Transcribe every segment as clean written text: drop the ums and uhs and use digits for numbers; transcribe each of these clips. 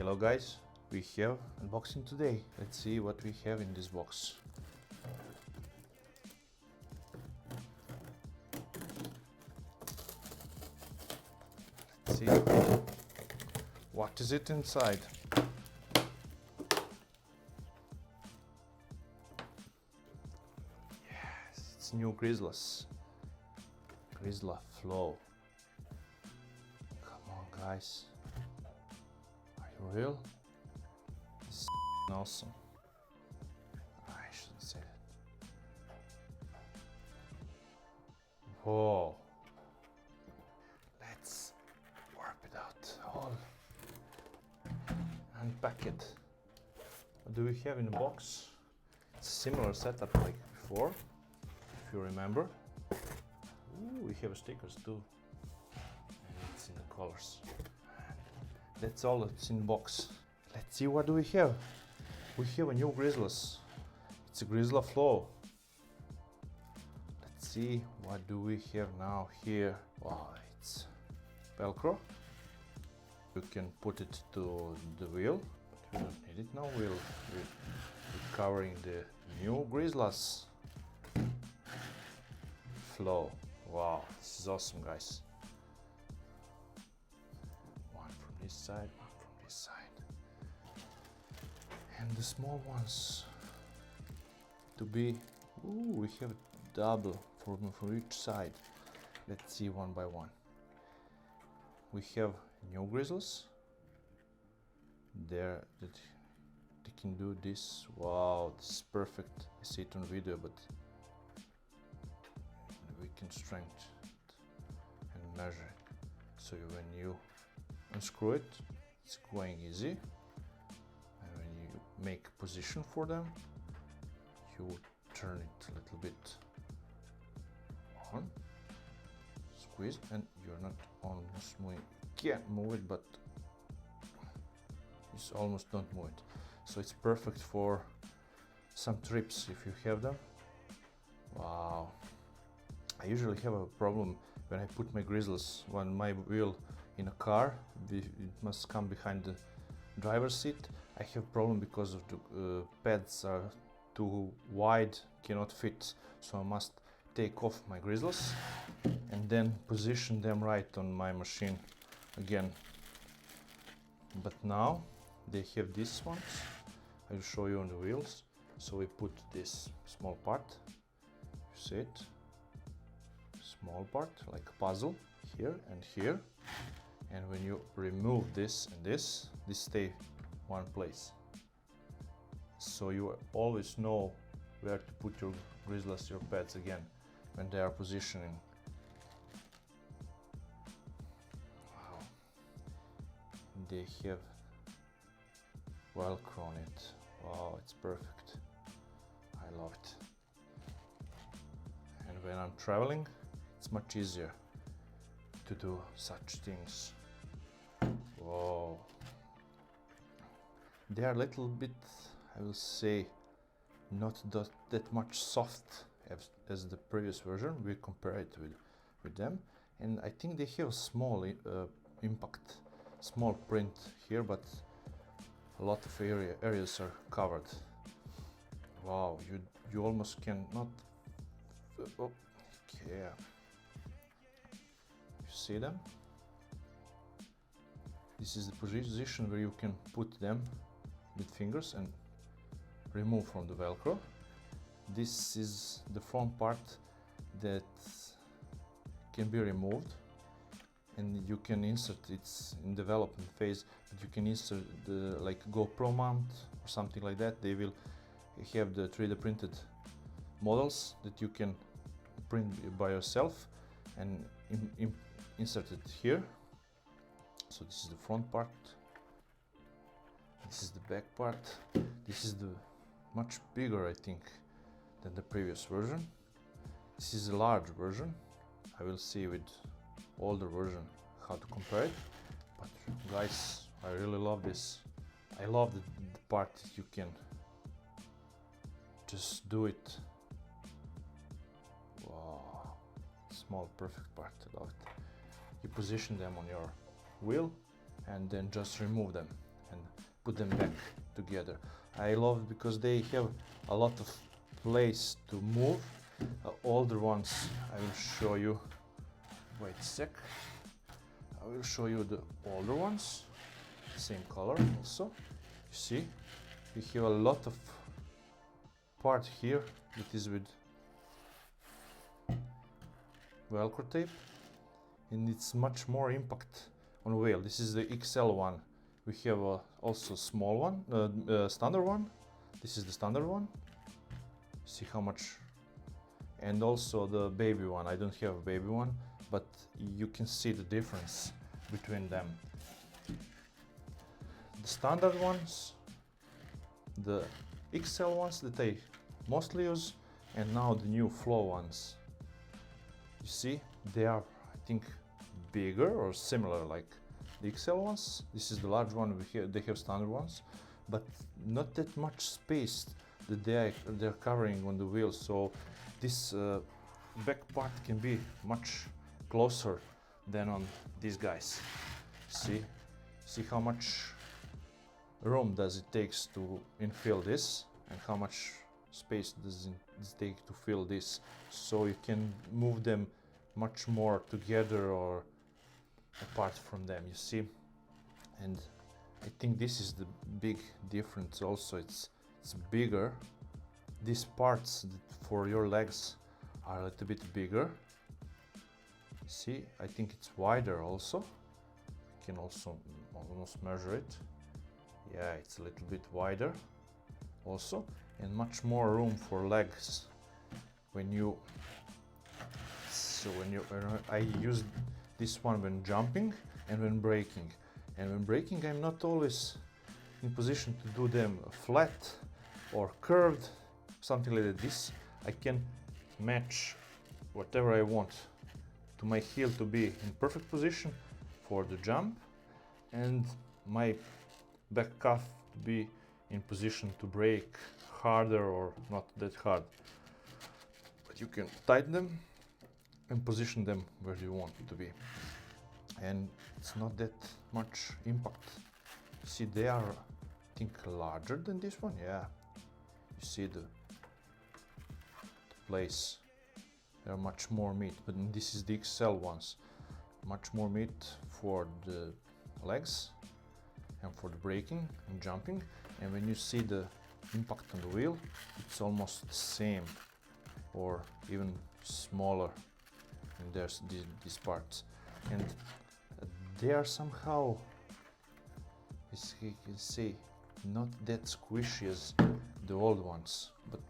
Hello guys, we have unboxing today. Let's see what we have in this box. Let's see what is it inside. Yes, it's new Grizzlas. Grizzla Flow. Come on guys. Are you real? This is awesome. I shouldn't say that. Whoa. Let's warp it out all. Unpack it. What do we have in the box? It's a similar setup like before, if you remember. Ooh, we have stickers too. And it's in the colors. That's all that's in the box. Let's see what do we have. We have a new Grizzlas. It's a Grizzla Flow. Let's see what do we have now here. Wow, it's Velcro. You can put it to the wheel, but we don't need it now. We're covering the new Grizzlas Flow. Wow, this is awesome, guys. One from this side, one from this side. And the small ones to be, ooh, we have double from each side. Let's see one by one. We have new Grizzlas. There, that they can do this. Wow, this is perfect. I see it on video, but we can strengthen it and measure it. So when you unscrew it, it's going easy. And when you make position for them, you turn it a little bit on, squeeze, and you're not almost moving. You can't move it, but you almost don't move it. So it's perfect for some trips if you have them. Wow. I usually have a problem when I put my Grizzlas on my wheel in a car. It must come behind the driver's seat. I have problem because of the pads are too wide, cannot fit. So I must take off my Grizzlas and then position them right on my machine again. But now they have these ones. I'll show you on the wheels. So we put this small part, you see it? Small part, like a puzzle, here and here. And when you remove this and this stay one place. So you always know where to put your Grizzlas, your pads again, when they are positioning. Wow. They have Velcro on it. Wow, it's perfect. I love it. And when I'm traveling, it's much easier to do such things. Whoa. They are a little bit, I will say, not that much soft as the previous version. We compare it with them. And I think they have small impact, small print here, but a lot of areas are covered. Wow, you almost cannot. Oh, yeah. You see them? This is the position where you can put them with fingers and remove from the Velcro. This is the front part that can be removed, and you can insert it in development phase, but you can insert the like GoPro mount or something like that. They will have the 3D printed models that you can print by yourself and insert it here. So this is the front part, this is the back part. This is the much bigger, I think, than the previous version. This is a large version. I will see with older version how to compare it. But guys, I really love this. I love the part that you can just do it. Wow, small perfect part, I love it. You position them on your wheel and then just remove them, and put them back together. I love it because they have a lot of place to move. Older ones I will show you. Wait a sec. I will show you the older ones. Same color also. You see, we have a lot of part here that is with Velcro tape, and it's much more impact on wheel. This is the XL one. We have also small one, standard one. This is the standard one. See how much, and also the baby one. I don't have a baby one, but you can see the difference between them. The standard ones, the XL ones that I mostly use, and now the new flow ones. You see, they are, I think, bigger or similar like the XL ones. This is the large one. They have standard ones, but not that much space that they're covering on the wheel. So this back part can be much closer than on these guys. See how much room does it takes to infill this, and how much space does it take to fill this. So you can move them much more together or apart from them, you see. And I think this is the big difference also. It's bigger. These parts for your legs are a little bit bigger. See, I think it's wider also. You can also almost measure it. Yeah, it's a little bit wider also, and much more room for legs when I use this one when jumping and when braking. And when braking, I'm not always in position to do them flat or curved, something like that. This I can match whatever I want to my heel to be in perfect position for the jump, and my back calf to be in position to brake harder or not that hard. But you can tighten them and position them where you want it to be, and it's not that much impact. See, they are, I think, larger than this one. Yeah, you see the place. There are much more meat, but this is the XL ones. Much more meat for the legs and for the braking and jumping. And when you see the impact on the wheel, it's almost the same or even smaller. And there's these parts, and they are somehow, as you can see, not that squishy as the old ones, but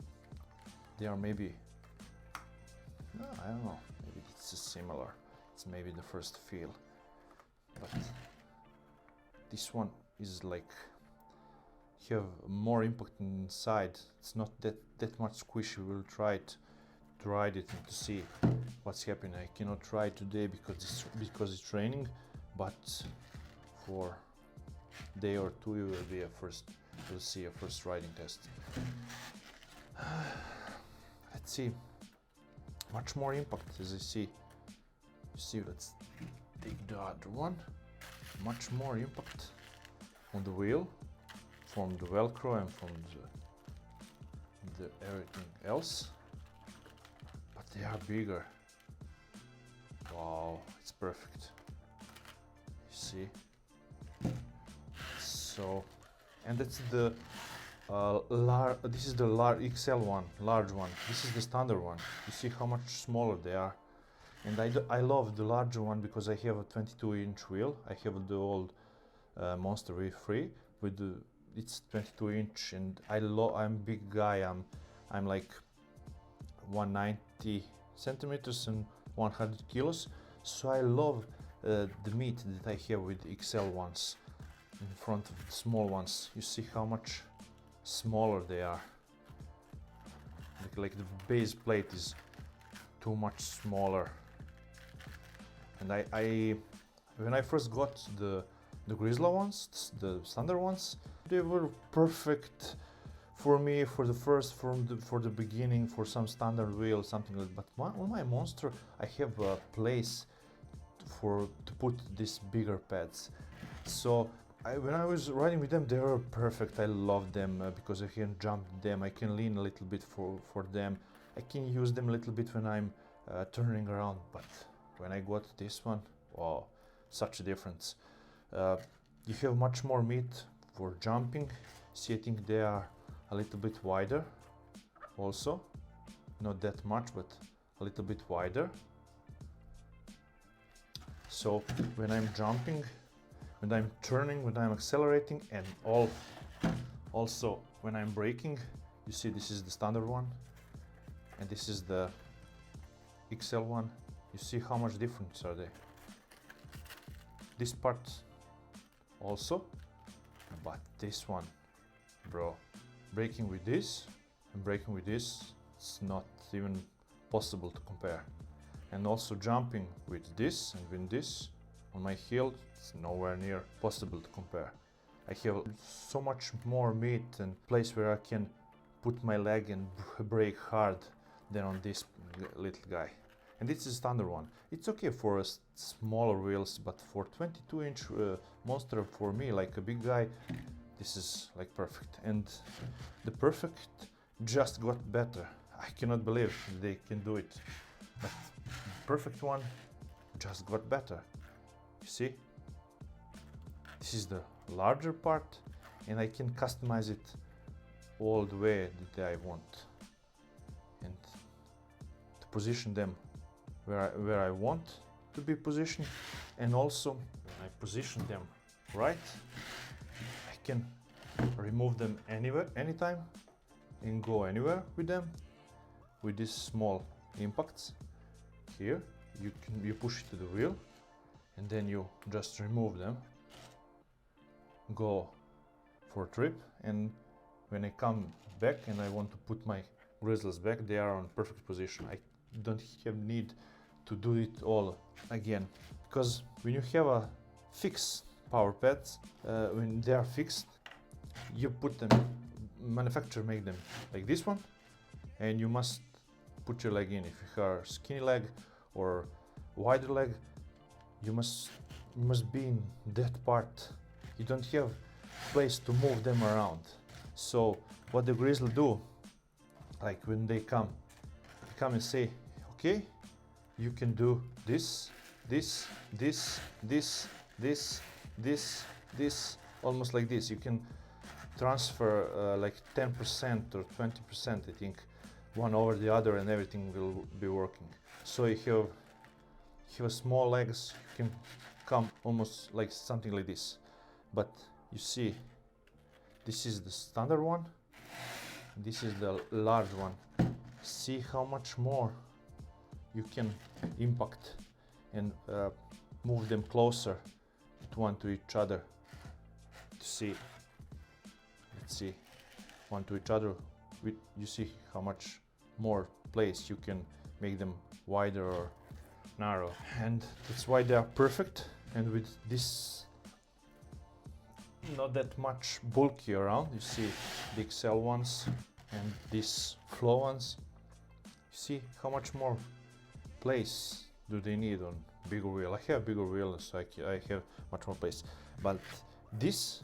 they are maybe, no, I don't know, maybe it's similar. It's maybe the first feel, but this one is like have more impact inside. It's not that much squishy. We'll try to ride it and to see what's happening. I cannot try today because it's raining, but for a day or two it will be we'll see a first riding test. Let's see. Much more impact, as I see. You see, let's take the other one. Much more impact on the wheel from the Velcro and from the everything else, but they are bigger. Wow, it's perfect. You see? So, and that's the this is the XL one, large one. This is the standard one. You see how much smaller they are. And I love the larger one because I have a 22-inch wheel. I have the old Monster V3 with it's 22-inch, and I'm a big guy. I'm like 190 centimeters and 100 kilos. So I love the meat that I have with XL ones in front of the small ones. You see how much smaller they are. Like the base plate is too much smaller. And when I first got the Grizzla ones, the standard ones, they were perfect for me for the beginning, for some standard wheel, something like that. But on my Monster, I have a place to put these bigger pads. So when I was riding with them, they were perfect. I love them because I can jump them, I can lean a little bit for them, I can use them a little bit when I'm turning around. But when I got this one, wow, such a difference. You have much more meat for jumping. See, I think they are a little bit wider also, not that much, but a little bit wider. So when I'm jumping, when I'm turning, when I'm accelerating, and also when I'm braking, you see this is the standard one and this is the XL one. You see how much difference are they. This part also, but this one, bro, braking with this and braking with this, it's not even possible to compare. And also jumping with this and with this on my heel, it's nowhere near possible to compare. I have so much more meat and place where I can put my leg and brake hard than on this little guy. And this is standard one. It's okay for smaller wheels, but for 22-inch monster, for me, like a big guy, this is like perfect. And the perfect just got better. I cannot believe they can do it. But the perfect one just got better. You see? This is the larger part, and I can customize it all the way that I want. And to position them where I want to be positioned, and also when I position them right, I can remove them anywhere, anytime, and go anywhere with them with these small impacts. Here you push it to the wheel and then you just remove them, go for a trip, and when I come back and I want to put my Grizzlas back, they are on perfect position. I don't have need to do it all again, because when you have a fixed power pads, when they are fixed, you put them, manufacturer make them like this one, and you must put your leg in. If you have a skinny leg or wider leg, you must be in that part. You don't have place to move them around. So what the Grizzla do, like when they come and say, okay, you can do this, this, this, this, this, this, almost like this. You can transfer like 10% or 20%, I think, one over the other, and everything will be working. So you have small legs, you can come almost like something like this. But you see, this is the standard one, this is the large one. See how much more you can impact and move them closer to each other. To see, let's see, one to each other. You see how much more place you can make them wider or narrow, and that's why they are perfect. And with this not that much bulky around, you see the XL ones and these flow ones, you see how much more place do they need on bigger wheel. I have bigger wheel, so I have much more place, but this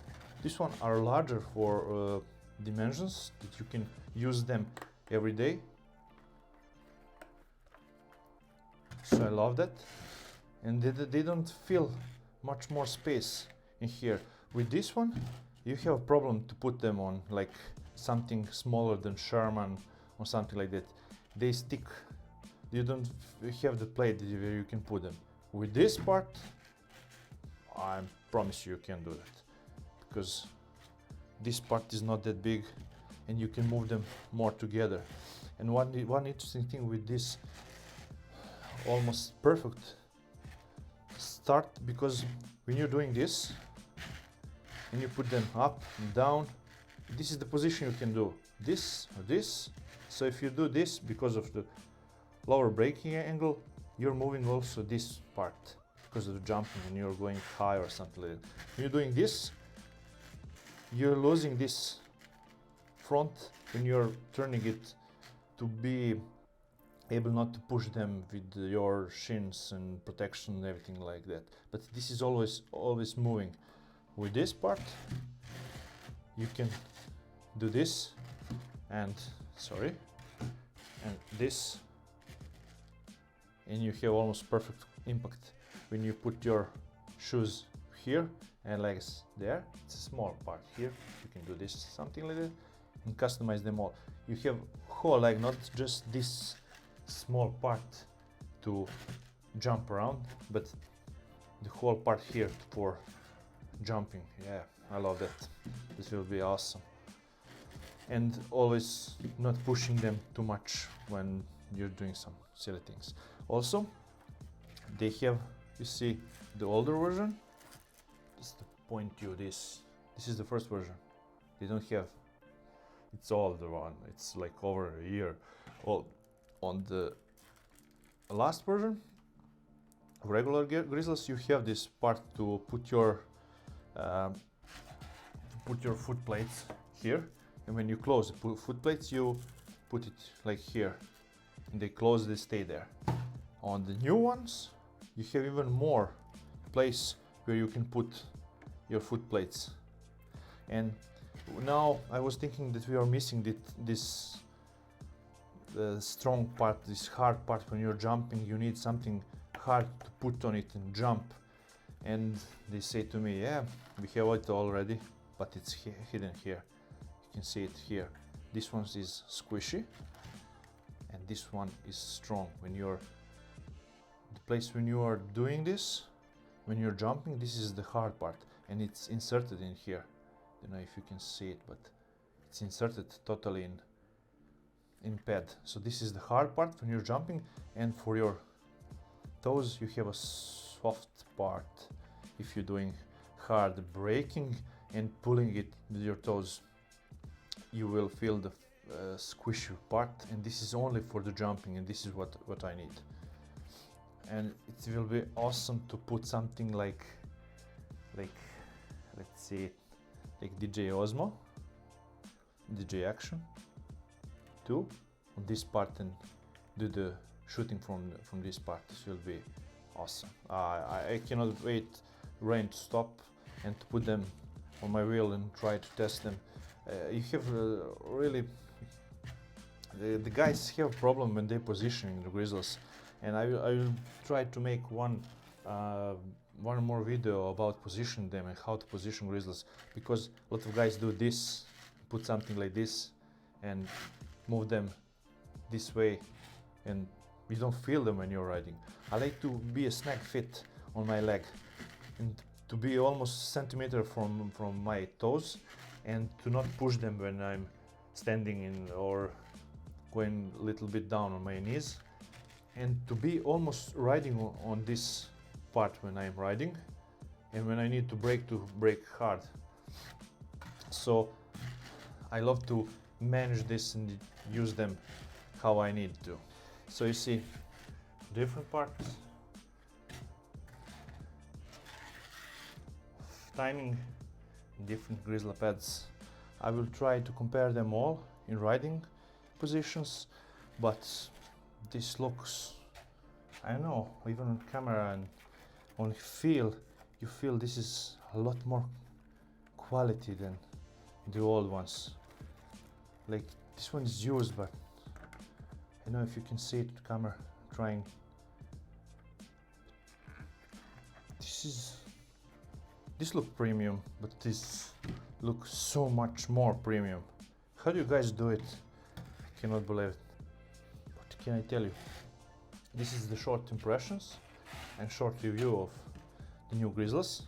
one are larger for dimensions that you can use them every day. So I love that, and they don't feel much more space in here. With this one, you have a problem to put them on like something smaller than Sherman or something like that. They stick. You don't have the plate where you can put them. With this part, I promise you can do that, because this part is not that big and you can move them more together. And one interesting thing with this almost perfect start, because when you're doing this and you put them up and down, this is the position you can do this or this. So if you do this, because of the lower braking angle, you're moving also this part because of the jumping and you're going high or something like that. When you're doing this, you're losing this front when you're turning it, to be able not to push them with your shins and protection and everything like that. But this is always moving. with this part you can do this and and this, and you have almost perfect impact when you put your shoes here and legs there. It's a small part here, you can do this, something like that, and customize them all. You have whole leg, not just this small part to jump around, but the whole part here for jumping. Yeah, I love that. This will be awesome. And always not pushing them too much when you're doing some silly things. Also, they have, you see, the older version. Just to point you this is the first version. They don't have, it's older one. It's like over a year old. On the last version of regular Grizzlas, you have this part to put your foot plates here, and when you close the foot plates, you put it like here, and they close, they stay there. On the new ones, you have even more place where you can put your foot plates. And now I was thinking that we are missing this strong part, this hard part. When you're jumping, you need something hard to put on it and jump. And they say to me, yeah, we have it already, but it's hidden here. You can see it here. This one is squishy and this one is strong. When you're the place when you are doing this, when you're jumping, this is the hard part, and it's inserted in here. I don't know if you can see it, but it's inserted totally in pad. So this is the hard part when you're jumping, and for your toes you have a soft part if you're doing hard braking and pulling it with your toes. You will feel the squishy part, and this is only for the jumping, and this is what I need. And it will be awesome to put something like let's see, like DJ Osmo, DJ Action 2 on this part, and do the shooting from this part. This will be awesome. I cannot wait rain to stop and to put them on my wheel and try to test them. You have really the guys have a problem when they positioning the Grizzlas, and I will try to make one more video about positioning them and how to position Grizzlas, because a lot of guys do this, put something like this and move them this way, and you don't feel them when you're riding. I like to be a snag fit on my leg and to be almost a centimeter from my toes, and to not push them when I'm standing in or going a little bit down on my knees, and to be almost riding on this part when I'm riding, and when I need to brake hard. So I love to manage this and use them how I need to. So you see different parts, timing, different Grizzla pads. I will try to compare them all in riding positions, but this looks, I don't know, even on camera and on feel, you feel this is a lot more quality than the old ones. Like this one is used, but I don't know if you can see it on camera, trying. This look premium, but this looks so much more premium. How do you guys do it? I cannot believe it. What can I tell you? This is the short impressions and short review of the new Grizzlas.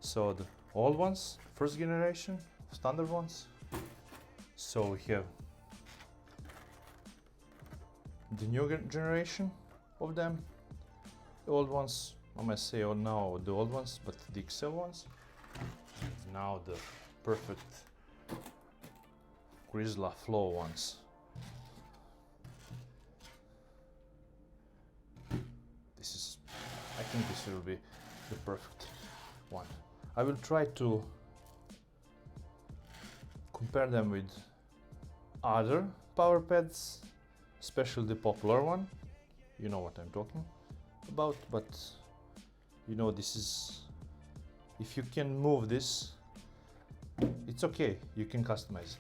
So the old ones, first generation, standard ones. So we have the new generation of them. The old ones, I must say, or now the old ones, but the XL ones. And now the perfect Grizzla Flow ones. I think this will be the perfect one. I will try to compare them with other power pads, especially the popular one. You know what I'm talking about, but you know, this is if you can move this, it's okay, you can customize.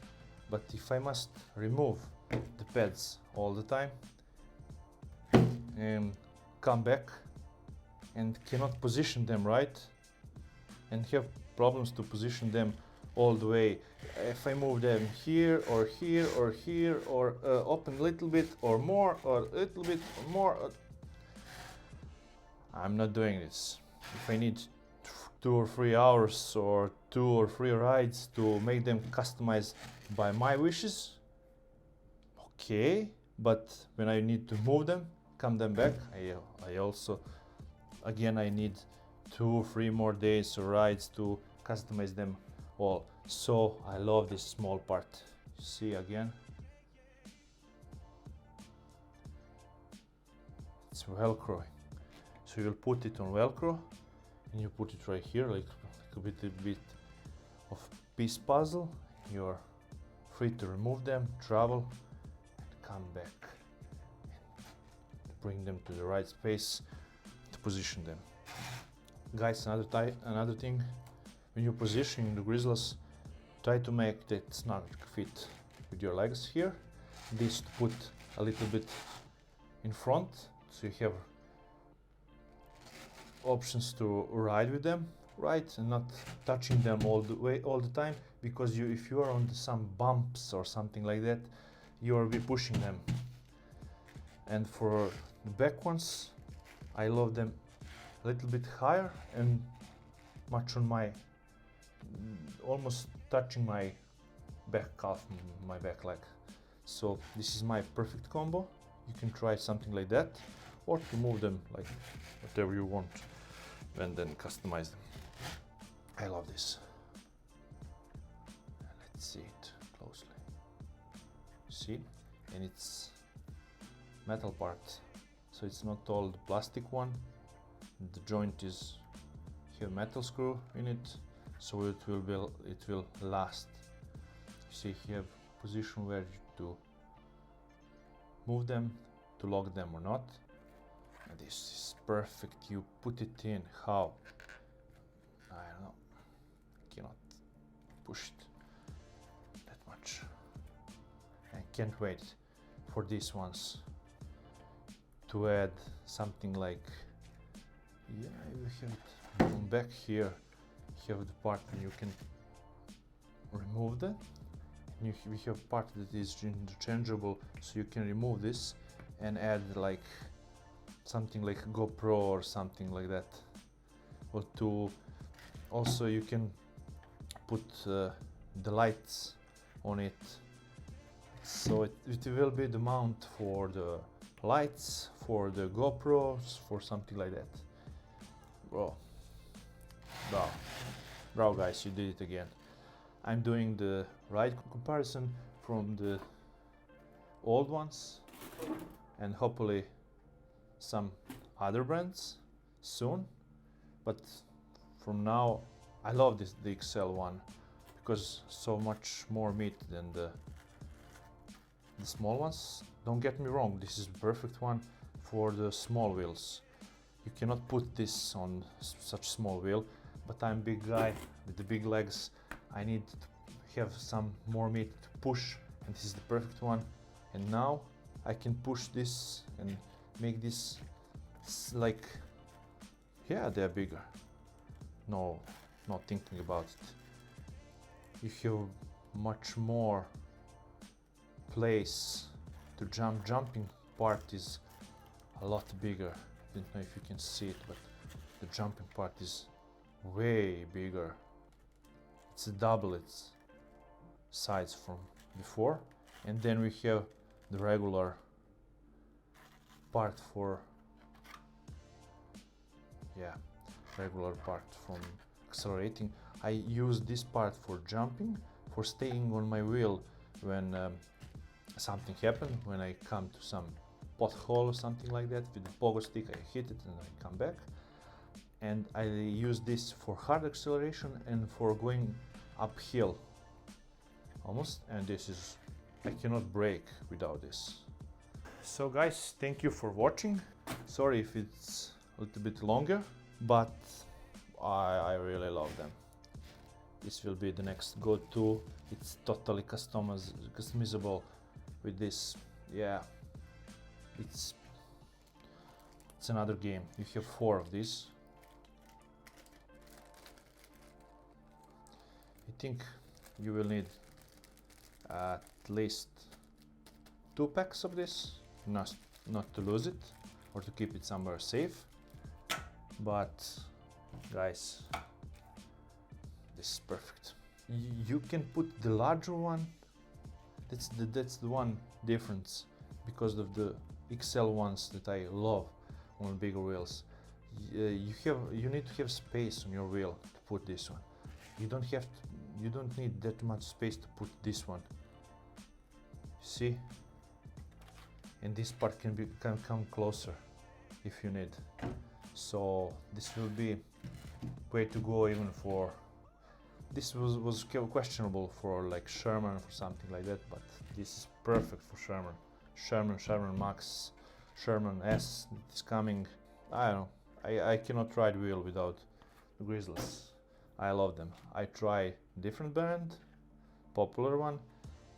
But if I must remove the pads all the time and come back and cannot position them right and have problems to position them all the way, if I move them here or here or here or open a little bit or more or a little bit more, I'm not doing this. If I need 2 or 3 hours or 2 or 3 rides to make them customized by my wishes, okay, but when I need to move them, come them back, I also, again, I need 2 or 3 more days or rides to customize them all. So I love this small part. See again, it's Velcro. So you'll put it on Velcro and you put it right here, like a bit of piece puzzle. You're free to remove them, travel, and come back and bring them to the right space to position them. Guys, another thing, when you're positioning the Grizzlas, try to make that snug fit with your legs here. This to put a little bit in front, so you have options to ride with them, right, and not touching them all the time, because if you are on some bumps or something like that, you will be pushing them. And for the back ones, I love them a little bit higher and much on my, almost touching my back calf, my back leg. So this is my perfect combo. You can try something like that, or to move them like whatever you want and then customize them. I love this. Let's see it closely. See, and it's metal part, so it's not all the plastic one. The joint is have metal screw in it, so it will last. You see, you have position where to move them, to lock them or not. And this is perfect. You put it in. How? I don't know. Cannot push it that much. I can't wait for these ones to add something like, yeah, you have it from back here. You have the part where you can remove that. We have part that is interchangeable, so you can remove this and add like something like a GoPro or something like that. Or to also you can put the lights on it, so it will be the mount for the lights, for the GoPros, for something like that. Bro, guys, you did it again. I'm doing the ride comparison from the old ones and hopefully some other brands soon, but from now I love the XL one because so much more meat than the small ones. Don't get me wrong, this is the perfect one for the small wheels. You cannot put this on such small wheel, but I'm a big guy with the big legs. I need to have some more meat to push, and this is the perfect one. And now I can push this and make this like, yeah, they're bigger. No, not thinking about it. You have much more place to jump. Jumping part is a lot bigger. I don't know if you can see it, but the jumping part is way bigger. It's double its size from before. And then we have the regular part for, yeah, regular part from accelerating. I use this part for jumping, for staying on my wheel when something happens, when I come to some pothole or something like that. With the pogo stick I hit it and I come back. And I use this for hard acceleration and for going uphill almost, and this is, I cannot brake without this. So guys, thank you for watching. Sorry if it's a little bit longer, but I really love them. This will be the next go-to. It's totally customizable with this. Yeah, it's another game. You have 4 of these. I think you will need at least 2 packs of this, not to lose it or to keep it somewhere safe. But guys, this is perfect. You can put the larger one. That's the one difference, because of the XL ones that I love on bigger wheels. You need to have space on your wheel to put this one. You don't need that much space to put this one. See? And this part can come closer if you need. So this will be way to go even for. This was questionable for like Sherman or something like that, but this is perfect for Sherman. Sherman Max, Sherman S is coming. I don't know. I cannot ride wheel without the Grizzlas. I love them. I try different brand, popular one,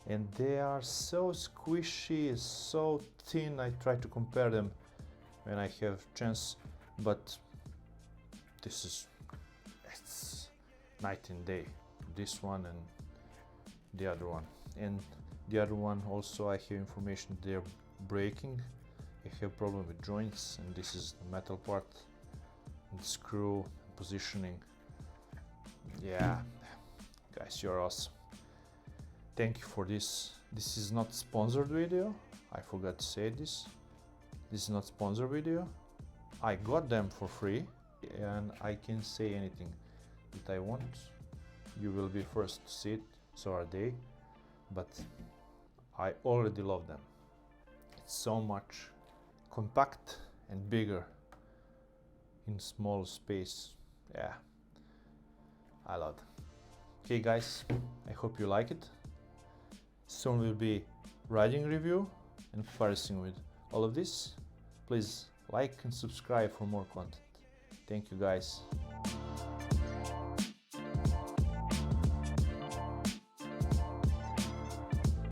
and they are so squishy, so thin. I try to compare them when I have chance, but it's night and day. This one and the other one. And the other one also I have information they're breaking. I have problem with joints, and this is the metal part, and screw positioning. Yeah, guys, you're awesome. Thank you for this. This is not sponsored video. I forgot to say this. This is not sponsored video. I got them for free, and I can say anything that I want. You will be first to see it, so are they. But I already love them. It's so much compact and bigger in small space. Yeah, I love them. Okay guys, I hope you like it. Soon will be riding review and comparison with all of this. Please like and subscribe for more content. Thank you guys.